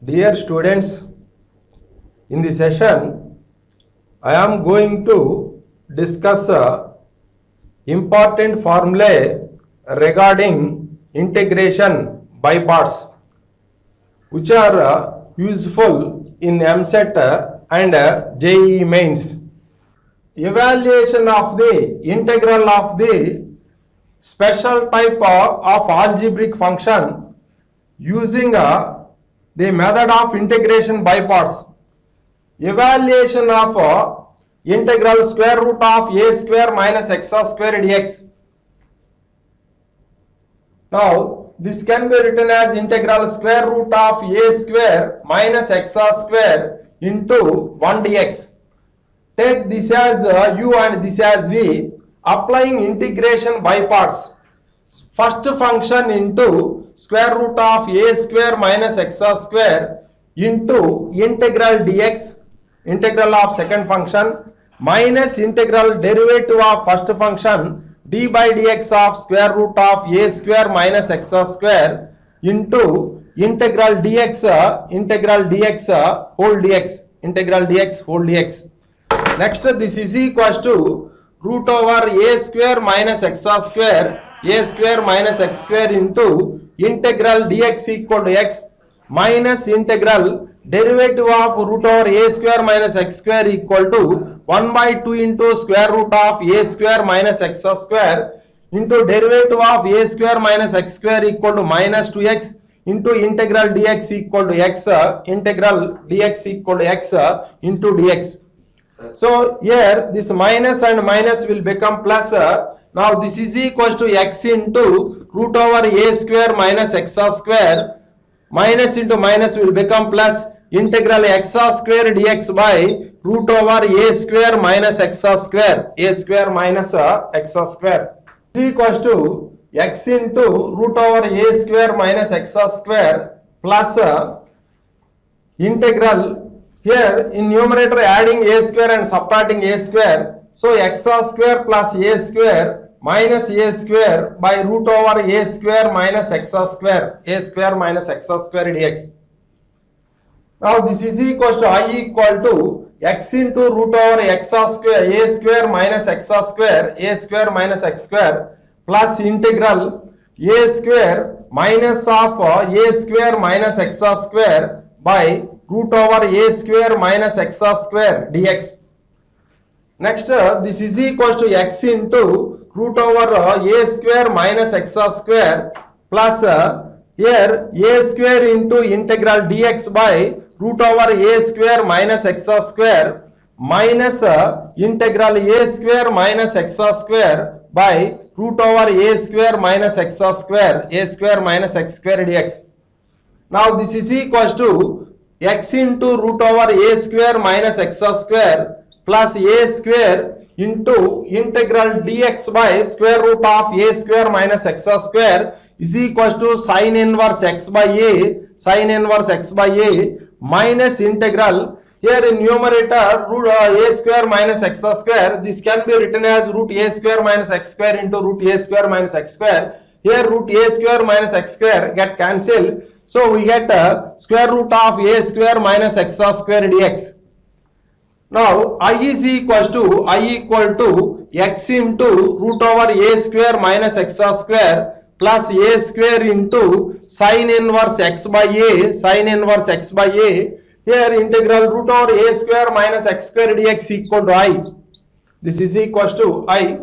Dear students, in this session, I am going to discuss important formulae regarding integration by parts, which are useful in MSET and JEE mains. Evaluation of the integral of the special type of algebraic function using the method of integration by parts. Evaluation of integral square root of a square minus x square dx. Now this can be written as integral square root of a square minus x square into 1 dx. Take this as u and this as v. Applying integration by parts. First function into square root of a square minus x square into integral dx, integral of second function, minus integral derivative of first function d by dx of square root of a square minus x square into integral dx whole dx, integral dx whole dx. Next, this is equals to root over a square minus x square, a square minus x square into integral dx equal to x minus integral derivative of root over a square minus x square equal to 1 by 2 into square root of a square minus x square into derivative of a square minus x square equal to minus 2x into integral dx equal to x, integral dx equal to x into dx. So here this minus and minus will become plus. Now this is equals to x into root over a square minus x square, minus into minus will become plus integral x square dx by root over a square minus x square, a square minus x square is equals to x into root over a square minus x square plus integral. Here in numerator adding a square and subtracting a square, so x square plus a square minus a square by root over a square minus x square, a square minus x square dx. Now this is equals to I equal to x into root over x square, a square minus x square, a square minus x square plus integral a square minus of a square minus x square by root over a square minus x square dx. Next, this is equals to x into root over a square minus x square plus here a square into integral dx by root over a square minus x square minus integral a square minus x square by root over a square minus x square, a square minus x square dx. Now this is equals to x into root over a square minus x square plus a square into integral dx by square root of a square minus x square is equals to sin inverse x by a, sin inverse x by a minus integral. Here in numerator root a square minus x square, this can be written as root a square minus x square into root a square minus x square. Here root a square minus x square get cancelled. So we get square root of a square minus x square dx. Now I is equals to x into root over a square minus x square plus a square into sin inverse x by a, sin inverse x by a. Here integral root over a square minus x square dx equal to I. This is equals to I.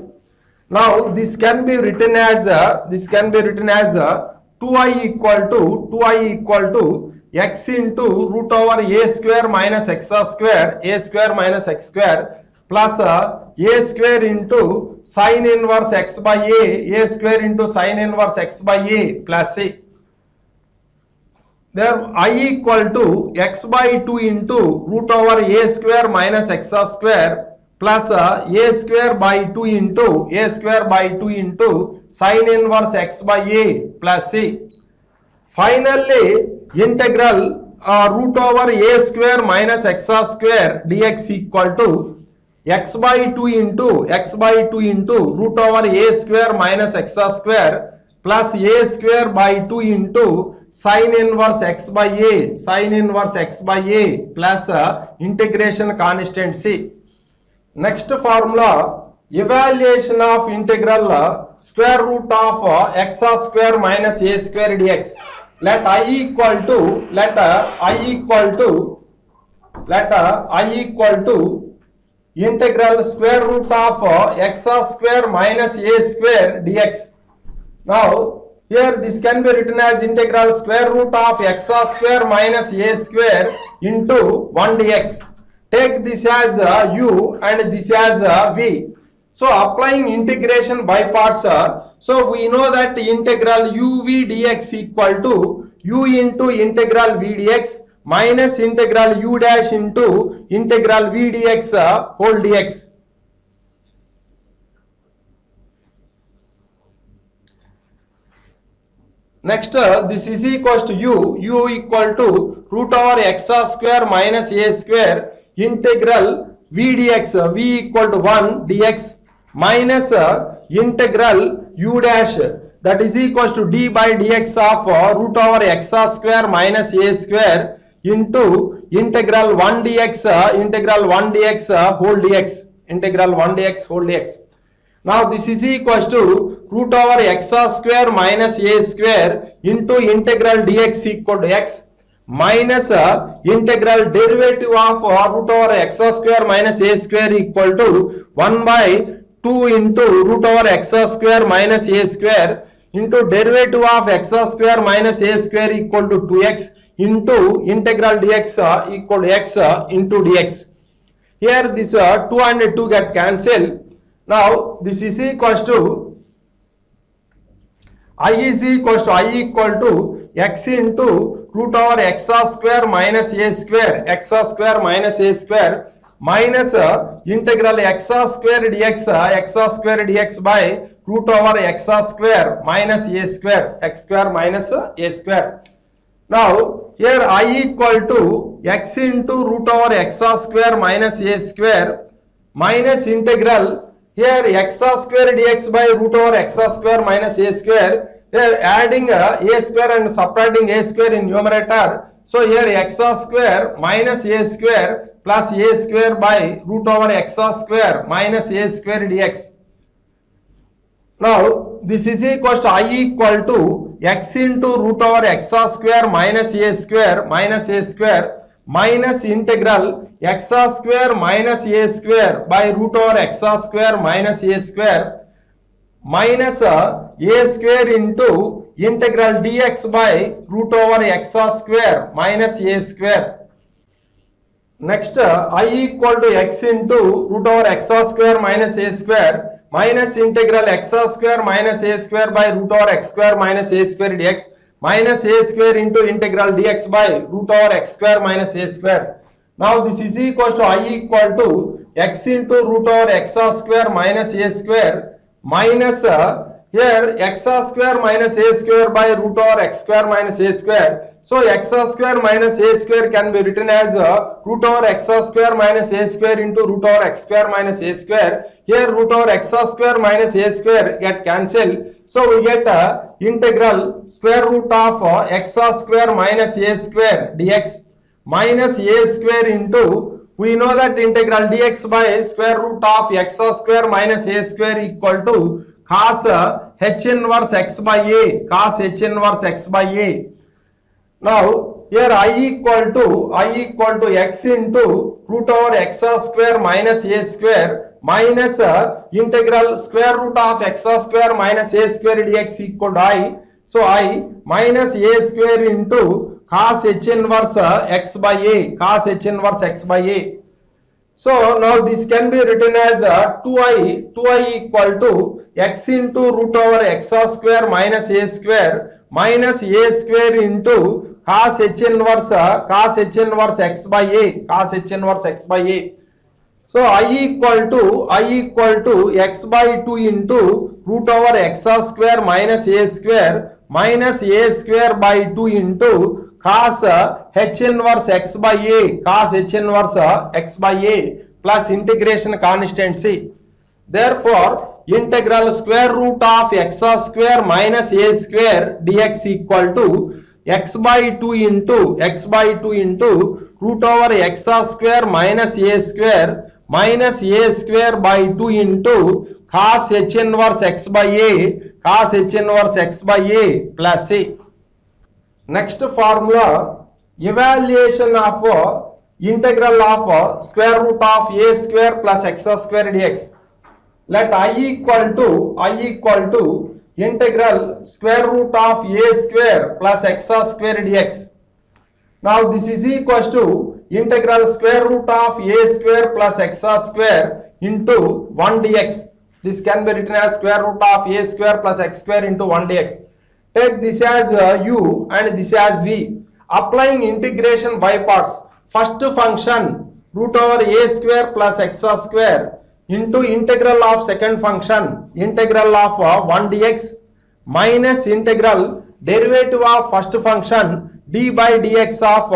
Now this can be written as 2i equal to x into root over a square minus x square, a square minus x square plus a square into sin inverse x by a square into sin inverse x by a plus a. There I equal to x by 2 into root over a square minus x square plus a square by 2 into sin inverse x by a plus a. Finally, integral root over a square minus x square dx equal to x by 2 into root over a square minus x square plus a square by 2 into sin inverse x by a, sin inverse x by a plus integration constant c. Next formula, evaluation of integral square root of x square minus a square dx. Let I equal to integral square root of x square minus a square dx. Now here this can be written as integral square root of x square minus a square into 1 dx. Take this as u and this as v. So applying integration by parts, so we know that integral uv dx equal to u into integral v dx minus integral u dash into integral v dx whole dx. Next, this is equals to u equal to root over x square minus a square integral v dx, v equal to 1 dx minus integral u dash, that is equals to d by dx of root over x square minus a square into integral 1 dx, integral 1 dx whole dx, integral 1 dx whole dx. Now this is equals to root over x square minus a square into integral dx equal to x minus integral derivative of root over x square minus a square equal to 1 by 2 into root over x square minus a square into derivative of x square minus a square equal to 2x into integral dx equal to x into dx. Here this 2 and 2 get cancelled. Now this is equals to I equal to x into root over x square minus a square, x square minus a square minus integral x square dx by root over x square minus a square, x square minus a square. Now here I equal to x into root over x square minus a square minus integral here x square dx by root over x square minus a square. Here adding a square and subtracting a square in numerator. So here x square minus a square plus a square by root over x square minus a square dx. Now this is equals to I equal to x into root over x square minus a square minus integral x square minus a square by root over x square minus a square minus a square into integral dx by root over x square minus a square. Next I equal to x into root over x square minus a square minus integral x square minus a square by root over x square minus a square dx minus a square into integral dx by root over x square minus a square. Now this is equals to I equal to x into root over x square minus a square minus here x square minus a square by root over x square minus a square. So x square minus a square can be written as root over x square minus a square into root over x square minus a square. Here root over x square minus a square get cancelled. So we get integral square root of x square minus a square dx minus a square into, we know that integral dx by square root of x square minus a square equal to cos h inverse x by a, cos h inverse x by a. Now here I equal to x into root over x square minus a square minus integral square root of x square minus a square dx equal to I. So I minus a square into cos h inverse x by a, cos h inverse x by a. So now this can be written as 2i equal to x into root over x square minus a square into cos h inverse x by a, cos h inverse x by a. So I equal to x by 2 into root over x square minus a square by 2 into cos h inverse x by a, cos h inverse x by a plus integration constant c. Therefore integral square root of x square minus a square dx equal to x by 2 into root over x square minus a square by 2 into cos h inverse x by a plus a. Next formula, evaluation of integral of square root of a square plus x square dx. Let I equal to integral square root of a square plus x square dx. Now this is equals to integral square root of a square plus x square into 1 dx. This can be written as square root of a square plus x square into 1 dx. Take this as u and this as v. Applying integration by parts. First function root over a square plus x square into integral of second function integral of 1 dx minus integral derivative of first function d by dx of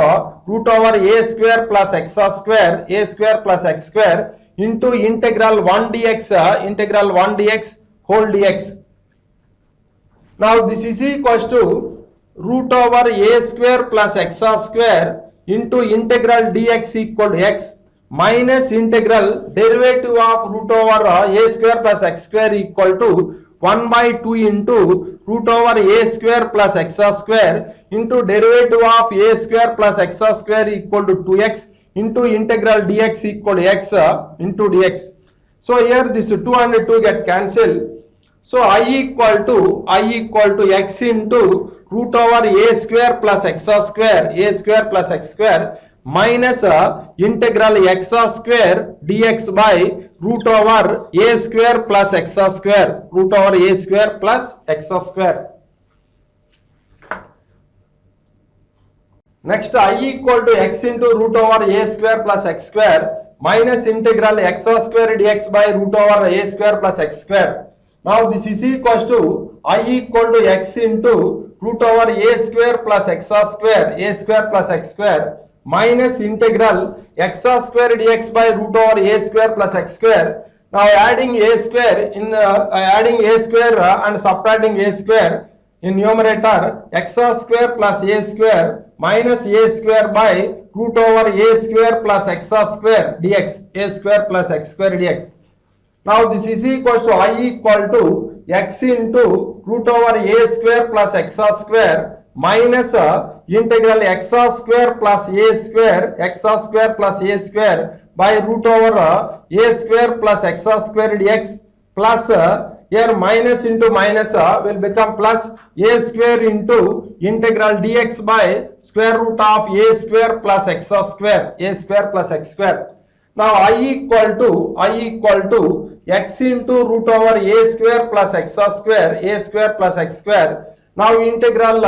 root over a square plus x square into integral 1 dx whole dx. Now this is equals to root over a square plus x square into integral dx equal to x minus integral derivative of root over a square plus x square equal to 1 by 2 into root over a square plus x square into derivative of a square plus x square equal to 2x into integral dx equal to x into dx. So here this 2 and 2 get cancelled. So I equal to x into root over a square plus x square minus integral x square dx by root over a square plus x square. Next I equal to x into root over a square plus x square minus integral x square dx by root over a square plus x square. Now this is equals to I equal to x into root over a square plus x square minus integral x square dx by root over a square plus x square. Now adding a square and subtracting a square in numerator, x square plus a square minus a square by root over a square plus x square dx. Now this is equals to I equal to x into root over a square plus x square minus integral x square plus a square by root over a square plus x square dx plus here minus into minus will become plus a square into integral dx by square root of a square plus x square. Now I equal to x into root over a square plus x square. Now integral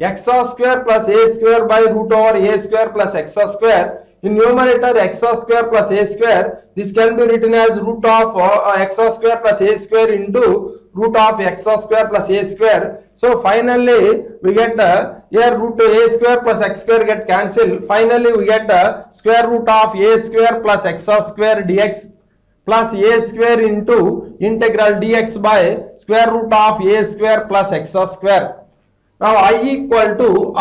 x square plus a square by root over a square plus x square. In numerator x square plus a square, this can be written as root of x square plus a square into root of x square plus a square. So finally we get here root a square plus x square get cancelled. Finally we get square root of a square plus x square dx plus a square into integral dx by square root of a square plus x square. Now I equal to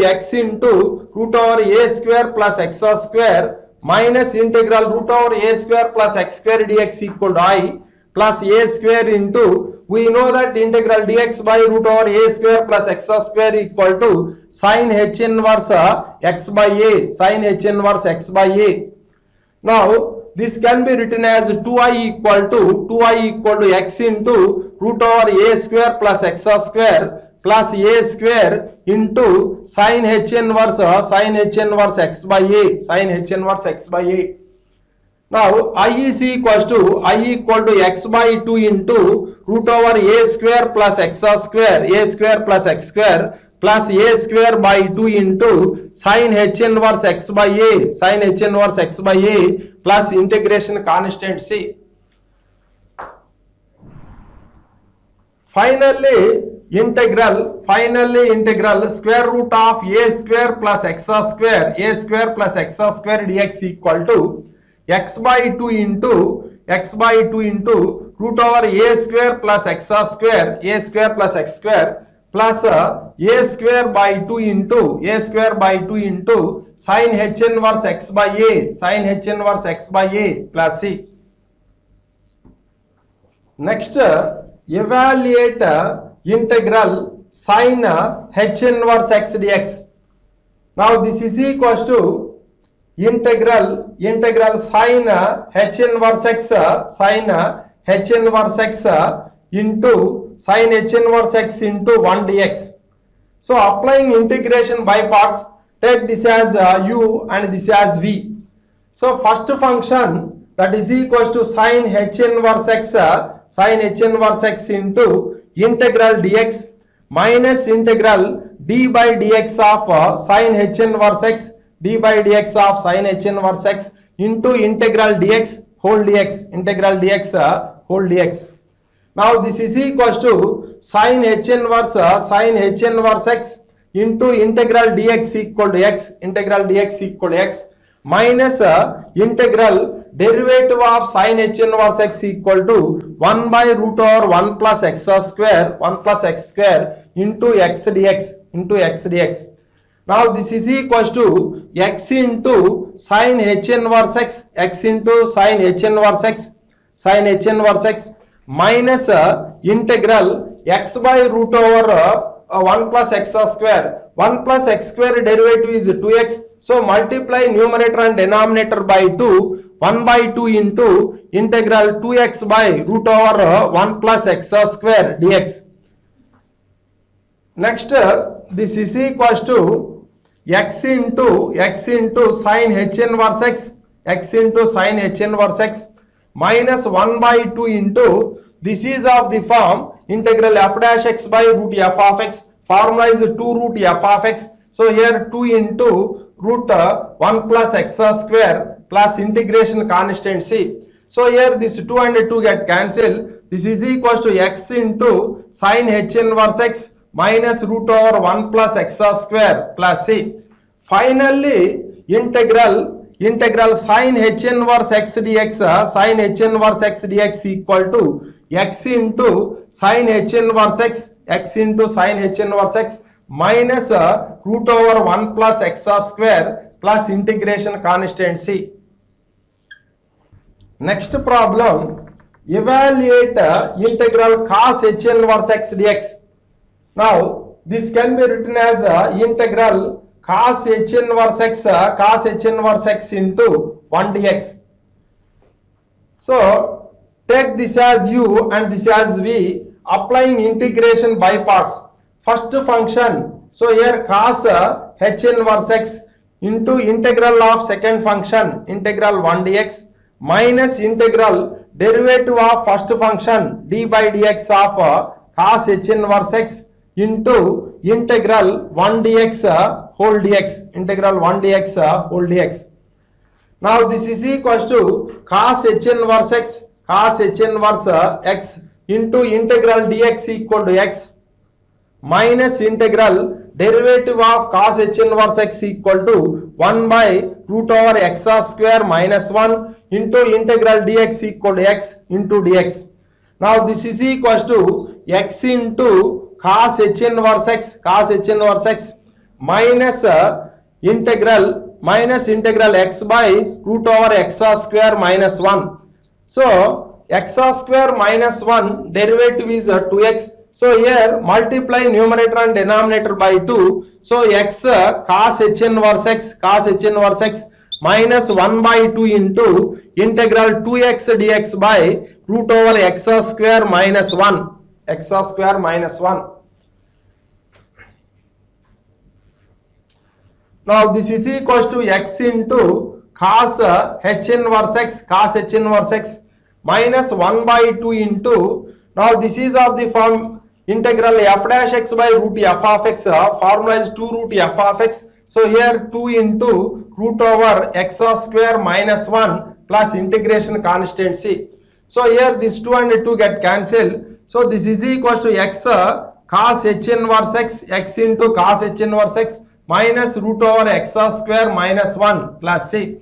x into root over a square plus x square minus integral root over a square plus x square dx equal to I plus a square into, we know that integral dx by root over a square plus x square equal to sin h inverse x by a. Now this can be written as 2i equal to x into root over a square plus x square plus a square into sin h inverse x by a. Now I is equal to x by 2 into root over a square plus x square plus a square by 2 into sin h inverse x by a plus integration constant c. Finally integral square root of a square plus x square dx equal to x by 2 into root over a square plus x square plus a square by 2 into sin h inverse x by a, sin h inverse x by a plus c. Next, evaluate integral sin h inverse x dx. Now this is equals to integral sin h inverse x into sin h inverse x into 1 dx. So applying integration by parts, take this as u and this as v. So first function, that is equals to sin h inverse x into integral dx minus integral d by dx of sin h inverse x, d by dx of sin h inverse x into integral dx whole dx, integral dx whole dx. Now this is equals to sin h inverse x into integral dx equal to x, integral dx equal to x minus integral derivative of sin h inverse x equal to 1 by root over 1 plus x square, 1 plus x square into x dx. Now this is equals to x into sin h inverse x, x into sin h inverse x minus integral x by root over 1 plus x square. 1 plus x square derivative is 2x. So multiply numerator and denominator by 2. 1 by 2 into integral 2x by root over 1 plus x square dx. Next, this is equals to x into sin h inverse x, x into sin h inverse x minus 1 by 2 into, this is of the form integral f dash x by root f of x, formula is 2 root f of x. So here 2 into root 1 plus x square plus integration constant c. So here this 2 and 2 get cancelled. This is equals to x into sin h inverse x minus root over 1 plus x square plus c. Finally, integral sin h inverse x dx, sin h inverse x dx equal to x into sin h inverse x, x into sin h inverse x minus root over 1 plus x square plus integration constant c. Next problem, evaluate integral cos h inverse x dx. Now this can be written as integral cos h inverse x into 1 dx. So take this as u and this as v, applying integration by parts. First function, so here cos h inverse x into integral of second function, integral 1 dx minus integral derivative of first function d by dx of cos h inverse x into integral 1 dx whole dx, integral 1 dx whole dx. Now this is equals to cos h inverse x into integral dx equal to x minus integral derivative of cos h inverse x equal to 1 by root over x square minus 1 into integral dx equal to x into dx. Now this is equals to x into cos h inverse x minus integral x by root over x square minus 1. So x square minus 1 derivative is 2x. So here multiply numerator and denominator by 2. So x cos h inverse x minus 1 by 2 into integral 2x dx by root over x square minus 1. Now this is equals to x into cos h inverse x minus 1 by 2 into, now this is of the form integral f dash x by root f of x, formula is 2 root f of x. So here 2 into root over x square minus 1 plus integration constant c. So here this 2 and 2 get cancelled. So this is equals to x cos h inverse x into cos h inverse x minus root over x square minus 1 plus c.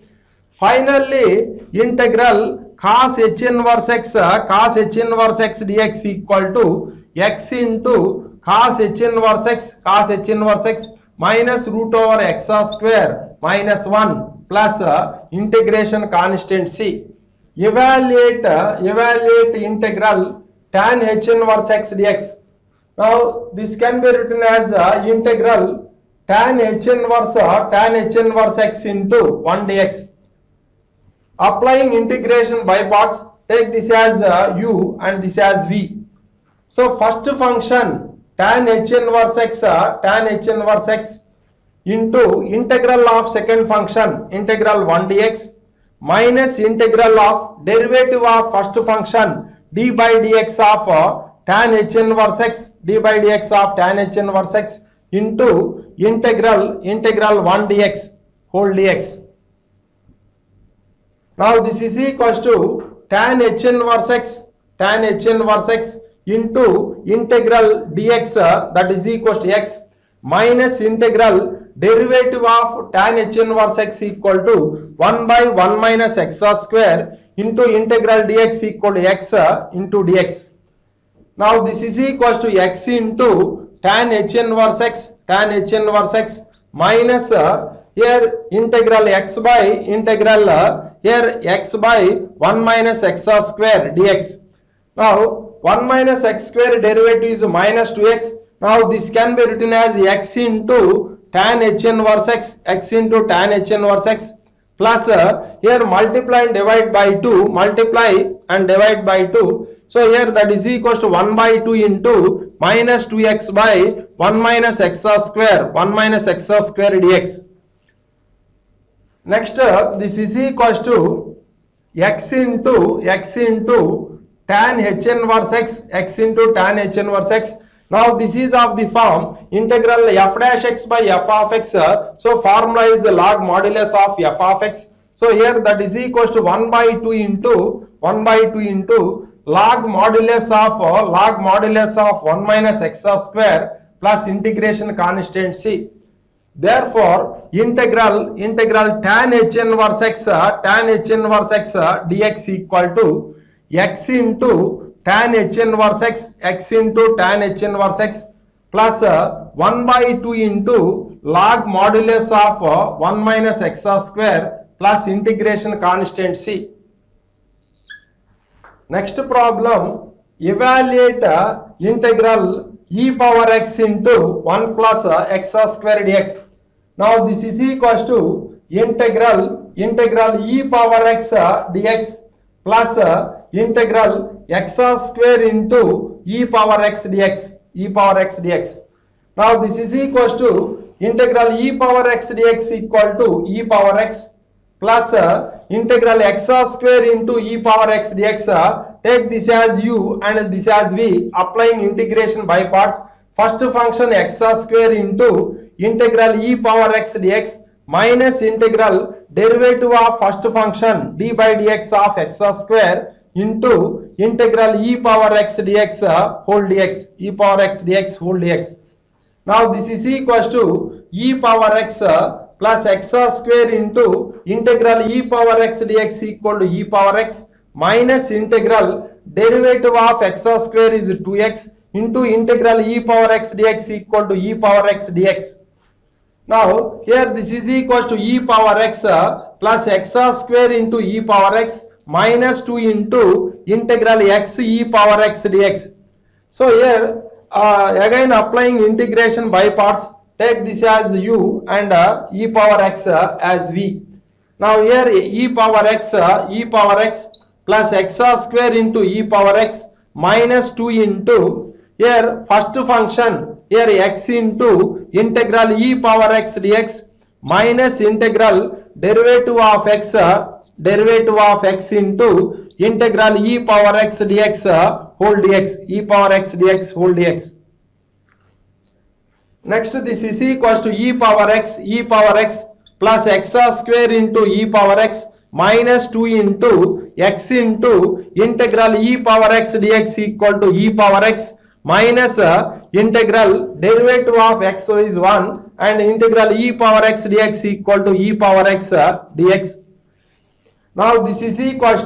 Finally, integral cos h inverse x dx equal to x into cos h inverse x minus root over x square minus 1 plus integration constant c. Evaluate integral tan h inverse x dx. Now this can be written as integral tan h inverse x into 1 dx. Applying integration by parts, take this as u and this as v. So first function tan h inverse x into integral of second function integral 1 dx minus integral of derivative of first function d by dx of tan h inverse x into integral 1 dx whole dx. Now this is equals to tan h inverse x into integral dx that is equals to x minus integral derivative of tan h inverse x equal to 1 by 1 minus x square into integral dx equal to x into dx. Now this is equals to x into tan h inverse x minus here integral x by here x by 1 minus x square dx. Now 1 minus x square derivative is minus 2x. Now this can be written as x into tan h inverse x into tan h inverse x plus here multiply and divide by 2, so here that is equals to 1 by 2 into minus 2x by 1 minus x square dx. Next this is equals to x into tan h inverse x into tan h inverse x. Now this is of the form integral f dash x by f of x. So formula is log modulus of f of x. So here that is equals to 1 by 2 into log modulus of 1 minus x square plus integration constant c. Therefore integral tan h inverse x dx equal to x into tan h inverse x into tan h inverse x plus 1 by 2 into log modulus of 1 minus x square plus integration constant c. Next problem, evaluate integral e power x into 1 plus x square dx. Now this is equals to integral e power x dx plus integral x square into e power x dx. Now this is equals to integral e power x dx equal to e power x plus integral x square into e power x dx. Take this as u and this as v. Applying integration by parts. First function x square into integral e power x dx minus integral derivative of first function d by dx of x square into integral e power x dx whole dx, Now this is equals to e power x plus x square into integral e power x dx equal to e power x minus integral derivative of x square is 2x into integral e power x dx equal to e power x dx. Now here this is equals to e power x plus x square into e power x minus 2 into integral x e power x dx. So here again applying integration by parts, take this as u and e power x as v. Now here e power x plus x square into e power x minus 2 into here first function here x into integral e power x dx minus integral derivative of x into integral e power x dx whole dx, Next this is equals to e power x plus x square into e power x minus 2 into x into integral e power x dx equal to e power x minus integral derivative of x is 1 and integral e power x dx equal to e power x dx. Now this is equals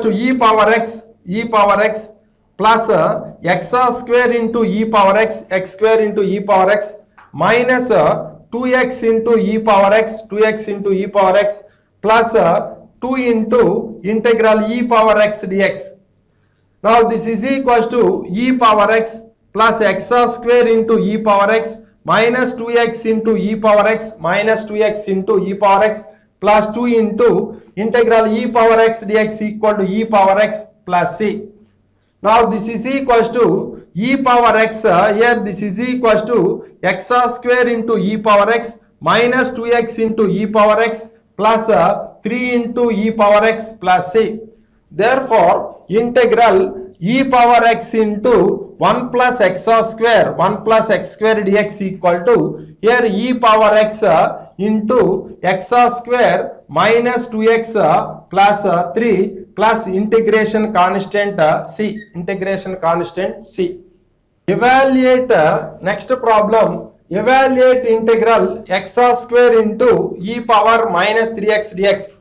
to e power x plus x square into e power x, x square into e power x, minus 2x into e power x, 2x into e power x, plus 2 into integral e power x dx. Now this is equals to e power x plus x square into e power x minus 2x into e power x minus 2x into e power x plus 2 into integral e power x dx equal to e power x plus c. Now this is equals to e power x, here this is equals to x square into e power x minus 2x into e power x plus 3 into e power x plus c. Therefore, integral e power x into 1 plus x square, 1 plus x square dx equal to, here e power x into x square minus 2x plus 3 plus integration constant c, integration constant c. Evaluate next problem, evaluate integral x square into e power minus 3x dx.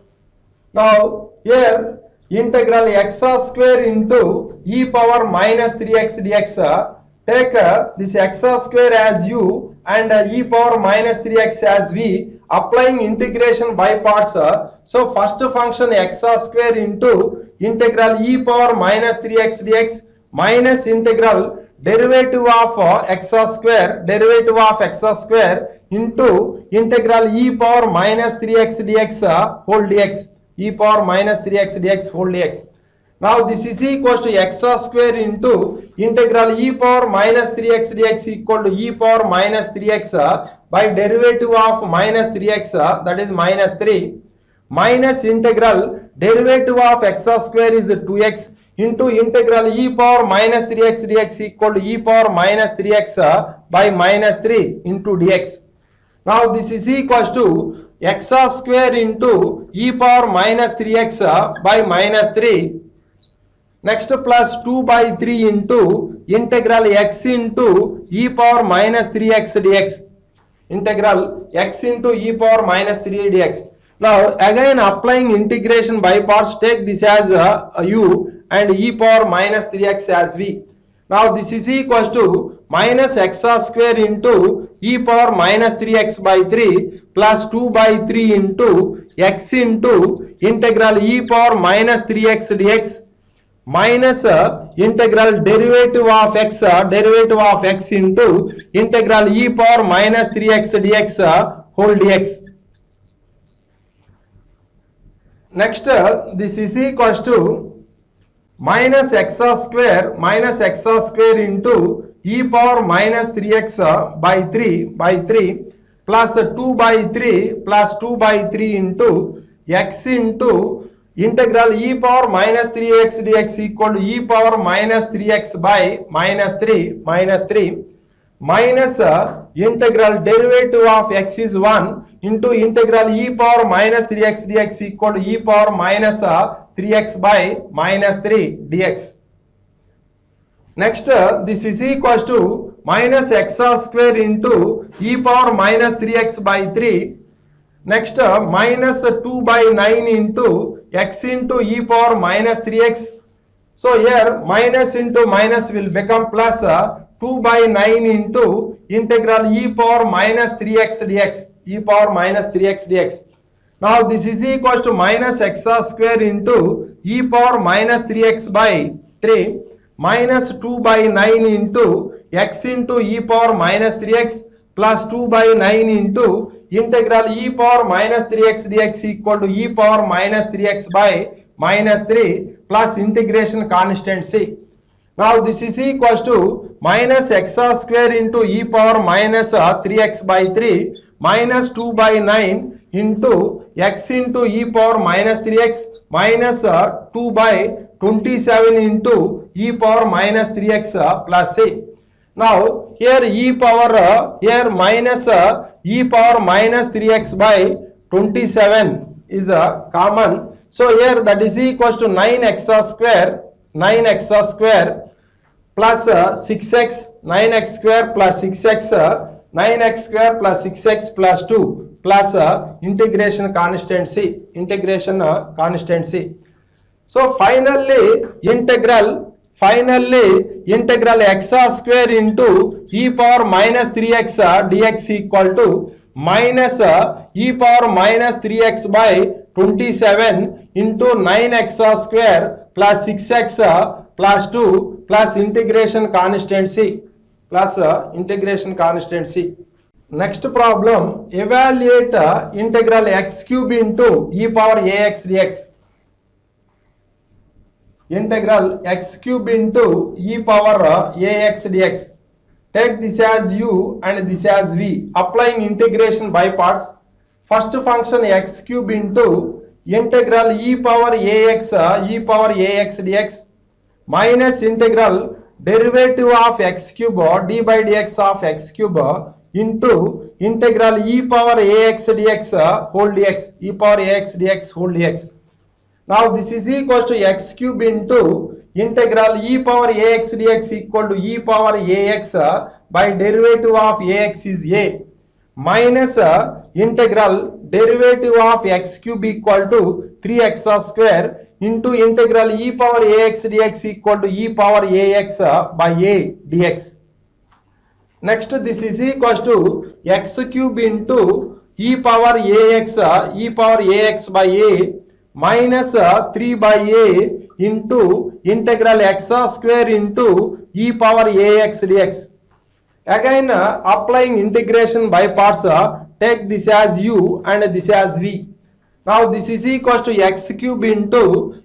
Now here integral x square into e power minus 3x dx, take this x square as u and e power minus 3x as v, applying integration by parts. So first function x square into integral e power minus 3x dx minus integral derivative of x square, derivative of x square into integral e power minus 3x dx whole dx, e power minus 3x dx whole dx. Now this is equals to x square into integral e power minus 3x dx equal to e power minus 3x by derivative of minus 3x, that is minus 3, minus integral derivative of x square is 2x into integral e power minus 3x dx equal to e power minus 3x by minus 3 into dx. Now this is equals to x square into e power minus 3x by minus 3, next plus 2 by 3 into integral x into e power minus 3x dx, integral x into e power minus 3 dx. Now again applying integration by parts, take this as u and e power minus 3x as v. Now this is equals to minus x square into e power minus 3x by 3 plus 2 by 3 into x into integral e power minus 3x dx minus integral derivative of x, derivative of x into integral e power minus 3x dx whole dx. Next this is equals to minus x square into e power minus 3x by 3 plus 2 by 3 plus 2 by 3 into x into integral e power minus 3x dx equal to e power minus 3x by minus 3 minus integral derivative of x is 1 into integral e power minus 3x dx equal to e power minus 3x by minus 3 dx. Next this is equals to minus x square into e power minus 3x by 3, next minus 2 by 9 into x into e power minus 3x. So here minus into minus will become plus 2 by 9 into integral e power minus 3x dx, e power minus 3x dx. Now this is equals to minus x square into e power minus 3x by 3 minus 2 by 9 into x into e power minus 3x plus 2 by 9 into integral e power minus 3x dx equal to e power minus 3x by minus 3 plus integration constant c. Now this is equals to minus x square into e power minus 3x by 3 minus 2 by 9 into x into e power minus 3x minus 2 by 27 into e power minus 3x plus c. Now here e power here minus e power minus 3x by 27 is common. So here that is equals to 9x square plus 6x, 9x square plus 6x, 9x square plus 6x plus 2 plus integration constant c, integration constant c. So finally integral Finally, integral x square into e power minus 3x dx equal to minus e power minus 3x by 27 into 9x square plus 6x plus 2 plus integration constant c plus integration constant c. Next problem, evaluate integral x cube into e power ax dx. Integral x cube into e power ax dx. Take this as u and this as v. Applying integration by parts. First function x cube into integral e power ax dx minus integral derivative of x cube d by dx of x cube into integral e power ax dx whole dx, e power ax dx whole dx. Now this is equal to x cube into integral e power ax dx equal to e power ax by derivative of ax is a minus integral derivative of x cube equal to 3x square into integral e power ax dx equal to e power ax by a dx. Next, this is equal to x cube into e power ax by a minus 3 by a into integral x square into e power ax dx. Again, applying integration by parts, take this as u and this as v. Now this is equal to x cube into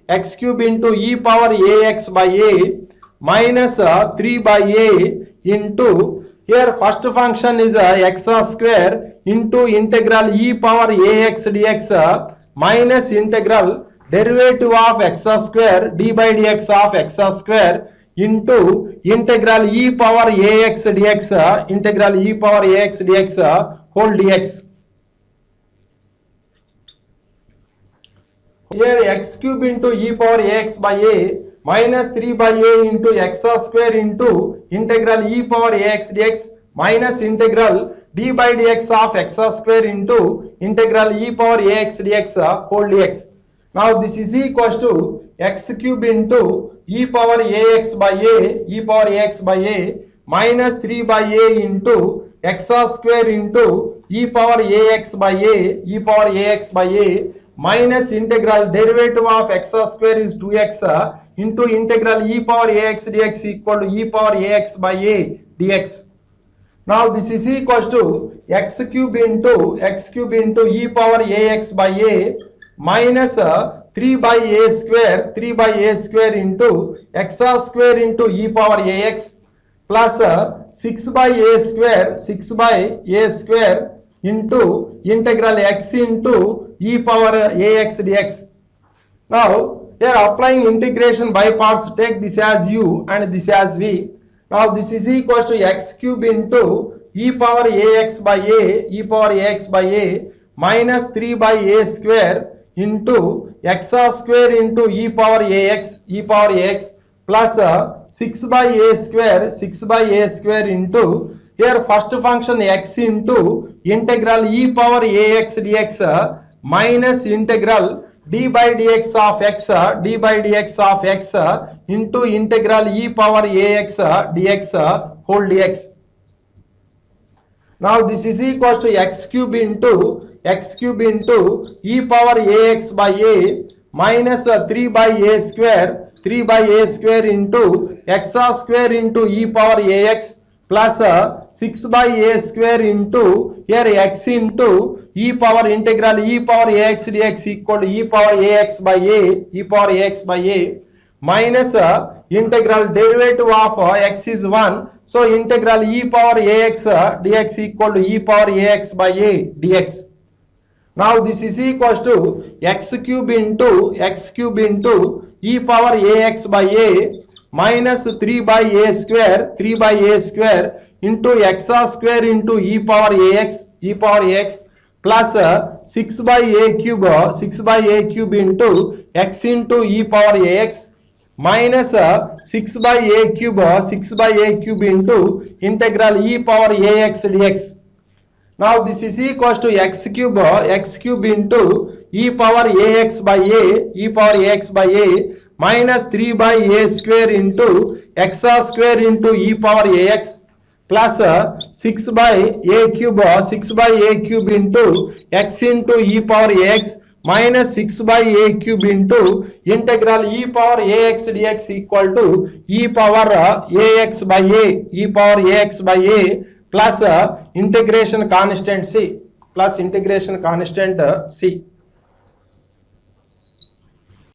e power ax by a minus 3 by a into, here first function is x square into integral e power ax dx minus integral derivative of x square d by dx of x square into integral e power ax dx whole dx. Here x cube into e power ax by a minus 3 by a into x square into integral e power ax dx minus integral d by dx of x square into integral e power ax dx whole dx. Now this is equal to x cube into e power ax by a minus 3 by a into x square into e power ax by a minus integral derivative of x square is 2x into integral e power ax dx equal to e power ax by a dx. Now this is equal to x cube into e power ax by a minus 3 by a square into x square into e power ax plus 6 by a square into integral x into e power ax dx. Now here applying integration by parts, take this as u and this as v. Now this is equal to x cube into e power ax by a minus 3 by a square into x square into e power ax plus 6 by a square into, here first function x into integral e power ax dx minus integral d by dx of x into integral e power ax dx whole dx. Now this is equal to x cube into e power ax by a minus 3 by a square into x square into e power ax plus 6 by a square into, here x into e power integral e power ax dx equal to e power ax by a minus integral derivative of x is 1, so integral e power ax dx equal to e power ax by a dx. Now this is equal to x cube into e power ax by a minus 3 by a square into x square into e power ax plus 6 by a cube into x into e power ax minus 6 by a cube into integral e power ax dx. Now this is equal to x cube into e power ax by a minus 3 by a square into x square into e power ax plus 6 by a cube into x into e power ax minus 6 by a cube into integral e power ax dx equal to e power ax by a plus integration constant c.